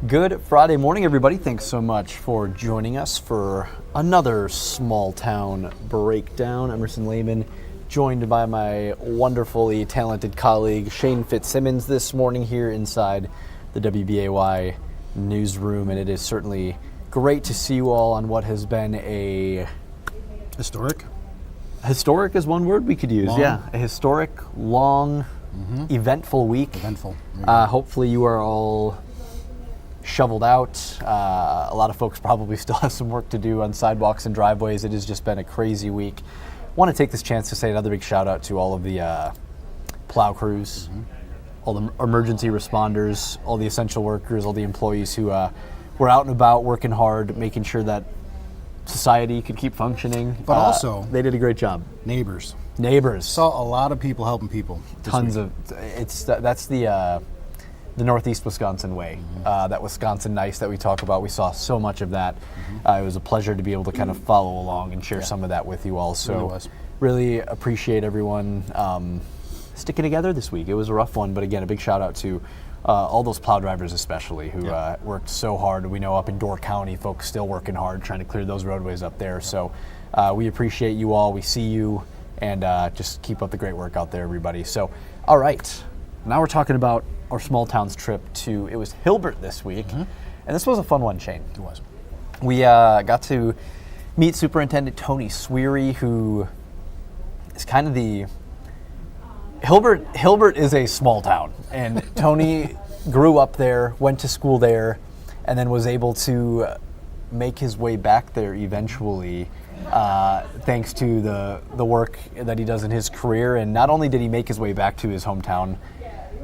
Good Friday morning, everybody. Thanks so much for joining us for another small town breakdown. Emerson Lehman, joined by my wonderfully talented colleague Shane Fitzsimmons this morning here inside the WBAY newsroom, and it is certainly great to see you all on what has been a Historic is one word we could use. Long. Yeah, a historic, long, eventful week. Eventful. Hopefully you are all shoveled out. A lot of folks probably still have some work to do on sidewalks and driveways. It has just been a crazy week. Want to take this chance to say another big shout out to all of the plow crews, all the emergency responders, all the essential workers, all the employees who were out and about working hard, making sure that society could keep functioning. But also, they did a great job. Neighbors. Saw A lot of people helping people. tons of. That's the Northeast Wisconsin way. That Wisconsin nice that we talk about. We saw so much of that. It was a pleasure to be able to kind of follow along and share some of that with you all. So really appreciate everyone sticking together this week. It was a rough one, but again, a big shout out to all those plow drivers especially who worked so hard. We know up in Door County, folks still working hard trying to clear those roadways up there. So we appreciate you all. We see you, and just keep up the great work out there, everybody. So, all right, now we're talking about our small towns trip to, it was Hilbert this week, and this was a fun one, Shane. It was. We got to meet Superintendent Tony Sweary, who is kind of the, Hilbert is a small town, and Tony grew up there, went to school there, and then was able to make his way back there eventually, thanks to the work that he does in his career. And not only did he make his way back to his hometown,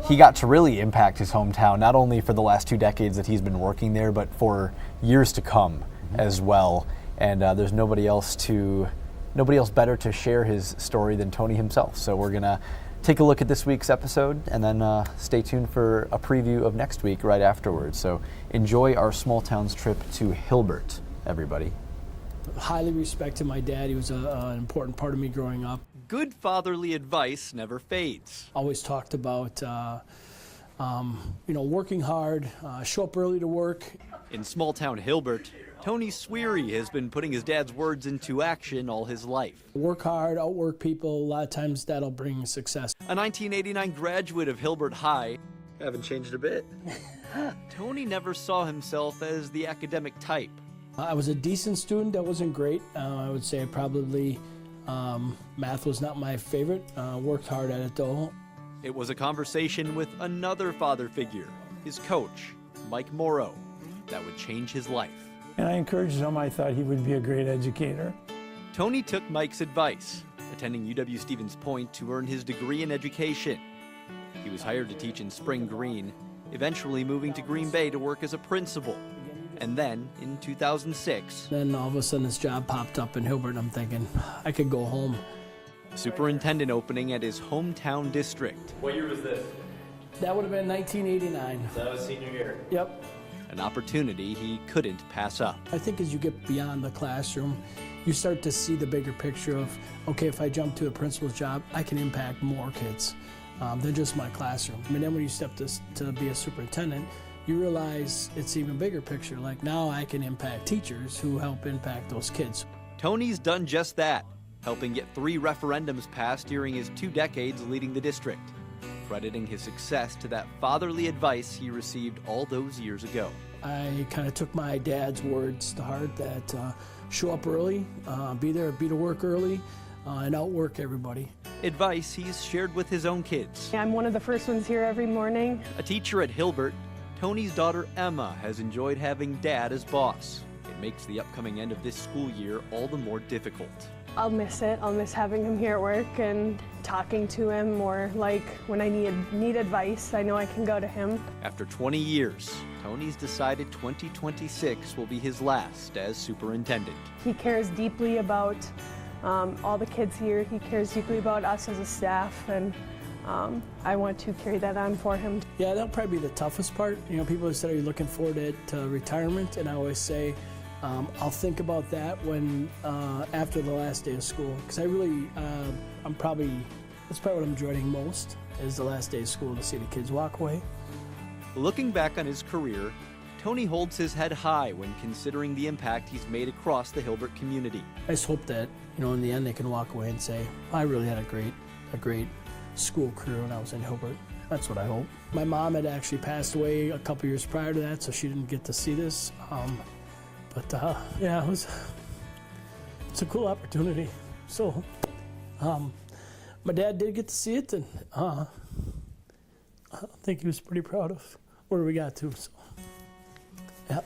he got to really impact his hometown, not only for the last 2 decades that he's been working there, but for years to come as well. And there's nobody else better to share his story than Tony himself. So we're gonna take a look at this week's episode, and then stay tuned for a preview of next week right afterwards. So enjoy our small towns trip to Hilbert, everybody. Highly respected my dad. He was an important part of me growing up. Good fatherly advice never fades. Always talked about, working hard, show up early to work. In small town Hilbert, Tony Sweary has been putting his dad's words into action all his life. Work hard, outwork people. A lot of times that'll bring success. A 1989 graduate of Hilbert High, Haven't changed a bit. Tony never saw himself as the academic type. I was a decent student. I wasn't great. I would say probably math was not my favorite. Worked hard at it though. It was a conversation with another father figure, his coach, Mike Morrow, that would change his life. And I encouraged him. I thought he would be a great educator. Tony took Mike's advice, attending UW Stevens Point to earn his degree in education. He was hired to teach in Spring Green, eventually moving to Green Bay to work as a principal. And then, in 2006, Then all of a sudden this job popped up in Hilbert, and I'm thinking, I could go home. superintendent opening at his hometown district. What year was this? That would have been 1989. That was senior year. Yep. An opportunity he couldn't pass up. I think as you get beyond the classroom, you start to see the bigger picture of, okay, if I jump to a principal's job, I can impact more kids than just my classroom. And then when you step to be a superintendent, you realize it's even bigger picture. Like now I can impact teachers who help impact those kids. Tony's done just that, helping get 3 referendums passed during his 2 decades leading the district, crediting his success to that fatherly advice he received all those years ago. I kind of took my dad's words to heart that show up early, be there, be to work early, and outwork everybody. Advice he's shared with his own kids. I'm one of the first ones here every morning. A teacher at Hilbert, Tony's daughter Emma has enjoyed having Dad as boss. It makes the upcoming end of this school year all the more difficult. I'll miss it. I'll miss having him here at work and talking to him, or like when I need advice, I know I can go to him. After 20 years, Tony's decided 2026 will be his last as superintendent. He cares deeply about all the kids here. He cares deeply about us as a staff, and I want to carry that on for him. Yeah, that'll probably be the toughest part. You know, people say, are you looking forward to retirement? And I always say, I'll think about that when after the last day of school, because I really, that's probably what I'm dreading most, is the last day of school, to see the kids walk away. Looking back on his career, Tony holds his head high when considering the impact he's made across the Hilbert community. I just hope that, in the end they can walk away and say, I really had a great school career when I was in Hilbert. That's what I hope. My mom had actually passed away a couple years prior to that, so she didn't get to see this. Yeah, it's a cool opportunity. So, my dad did get to see it, and I think he was pretty proud of where we got to. So, yeah.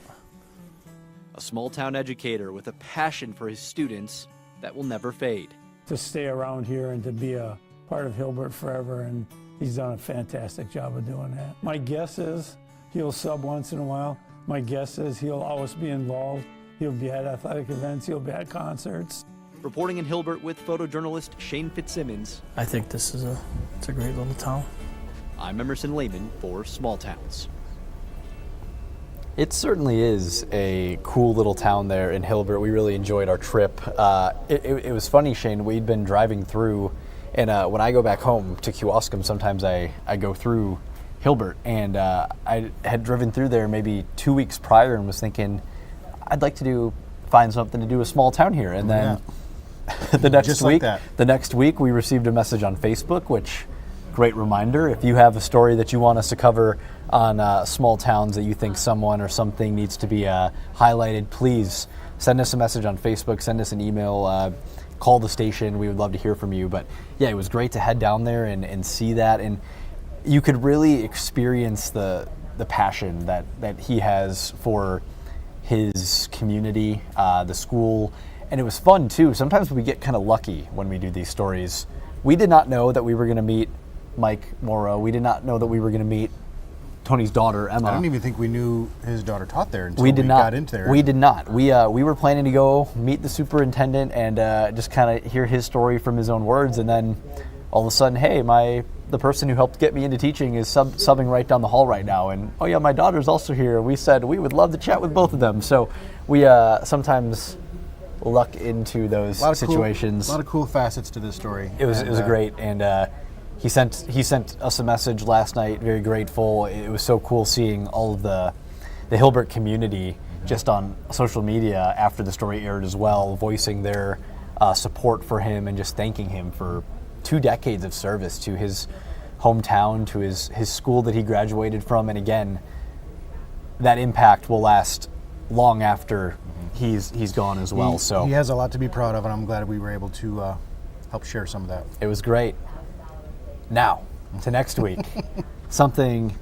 A small-town educator with a passion for his students that will never fade. To stay around here and to be a part of Hilbert forever, and he's done a fantastic job of doing that. My guess is he'll sub once in a while. My guess is he'll always be involved. He'll be at athletic events, he'll be at concerts. Reporting in Hilbert with photojournalist Shane Fitzsimmons. I think this is it's a great little town. I'm Emerson Lehman for Small Towns. It certainly is a cool little town there in Hilbert. We really enjoyed our trip. It was funny, Shane, we'd been driving through, and when I go back home to Kewaskum, sometimes I go through Hilbert, and I had driven through there maybe 2 weeks prior and was thinking, I'd like to find something to do a small town here. And then the next week we received a message on Facebook, which, great reminder, if you have a story that you want us to cover on small towns that you think someone or something needs to be highlighted, please send us a message on Facebook, send us an email, call the station. We would love to hear from you. But yeah, it was great to head down there and see that. And you could really experience the passion that he has for his community, the school, and it was fun too. Sometimes we get kind of lucky when we do these stories. We did not know that we were going to meet Mike Morrow. We did not know that we were going to meet Tony's daughter, Emma. I don't even think we knew his daughter taught there until we got into there. We did not. We were planning to go meet the superintendent and just kind of hear his story from his own words, and then all of a sudden, hey, the person who helped get me into teaching is subbing right down the hall right now, and oh yeah, my daughter's also here. We said we would love to chat with both of them. So we sometimes luck into those situations. A lot of cool facets to this story. It was great, and he sent us a message last night. Very grateful. It was so cool seeing all of the Hilbert community just on social media after the story aired as well, voicing their support for him and just thanking him for 2 decades of service to his hometown, to his school that he graduated from. And again, that impact will last long after he's gone as well. So he has a lot to be proud of, and I'm glad we were able to help share some of that. It was great. Now, to next week, something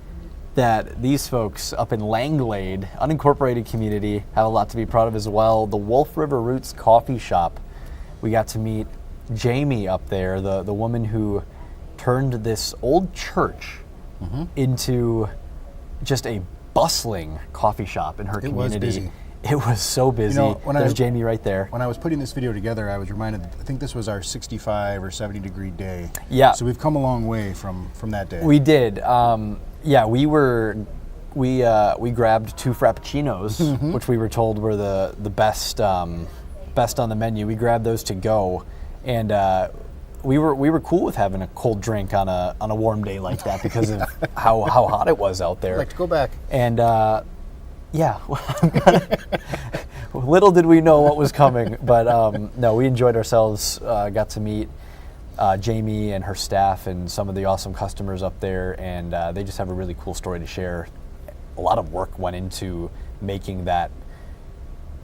that these folks up in Langlade, unincorporated community, have a lot to be proud of as well. The Wolf River Roots Coffee Shop. We got to meet Jamie up there, the woman who turned this old church into just a bustling coffee shop in her community. It was busy. It was so busy. There's Jamie right there. When I was putting this video together, I was reminded that I think this was our 65 or 70 degree day. Yeah. So we've come a long way from that day. We did. We grabbed 2 Frappuccinos, which we were told were the best on the menu. We grabbed those to go, and we were cool with having a cold drink on a warm day like that because of how hot it was out there. I'd like to go back. And little did we know what was coming, but no, we enjoyed ourselves. Got to meet Jamie and her staff and some of the awesome customers up there, and they just have a really cool story to share. A lot of work went into making that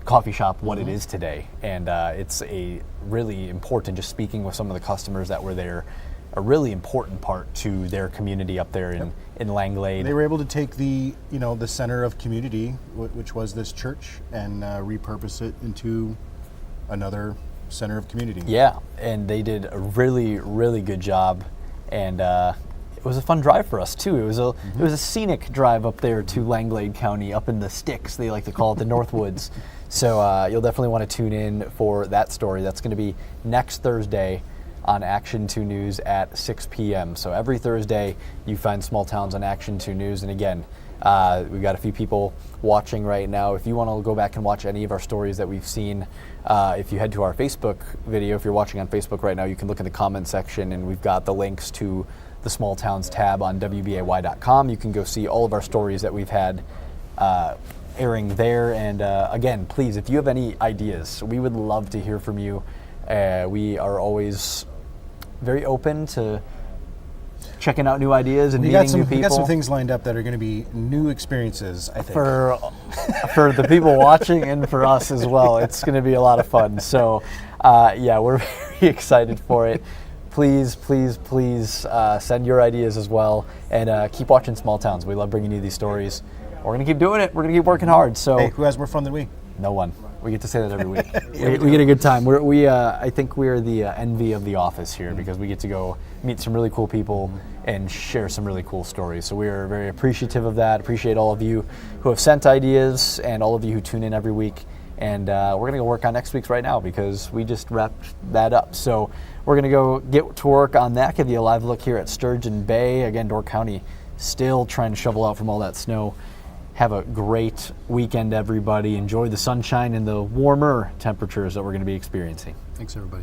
coffee shop what it is today, and it's a really important, just speaking with some of the customers that were there, a really important part to their community up there in Langlade. They were able to take the center of community, which was this church, and repurpose it into another center of community. Yeah, and they did a really, really good job, and it was a fun drive for us too. It was a scenic drive up there to Langlade County, up in the sticks, they like to call it, the Northwoods. So you'll definitely want to tune in for that story. That's going to be next Thursday on Action 2 News at 6 p.m. So every Thursday you find Small Towns on Action 2 News. And again, we've got a few people watching right now. If you want to go back and watch any of our stories that we've seen, if you head to our Facebook video, if you're watching on Facebook right now, you can look in the comment section, and we've got the links to the Small Towns tab on WBAY.com. You can go see all of our stories that we've had airing there. And again, please, if you have any ideas, we would love to hear from you. We are always very open to checking out new ideas and meeting new people. We got some things lined up that are going to be new experiences, I think. For the people watching and for us as well. It's going to be a lot of fun. So, yeah, we're very excited for it. Please, please, please send your ideas as well, and keep watching Small Towns. We love bringing you these stories. We're going to keep doing it. We're going to keep working hard. So, hey, who has more fun than we? No one. We get to say that every week. we get a good time. I think we're the envy of the office here because we get to go meet some really cool people and share some really cool stories. So we are very appreciative of that. Appreciate all of you who have sent ideas and all of you who tune in every week. And we're going to go work on next week's right now because we just wrapped that up. So we're going to go get to work on that, give you a live look here at Sturgeon Bay. Again, Door County still trying to shovel out from all that snow. Have a great weekend, everybody. Enjoy the sunshine and the warmer temperatures that we're going to be experiencing. Thanks, everybody.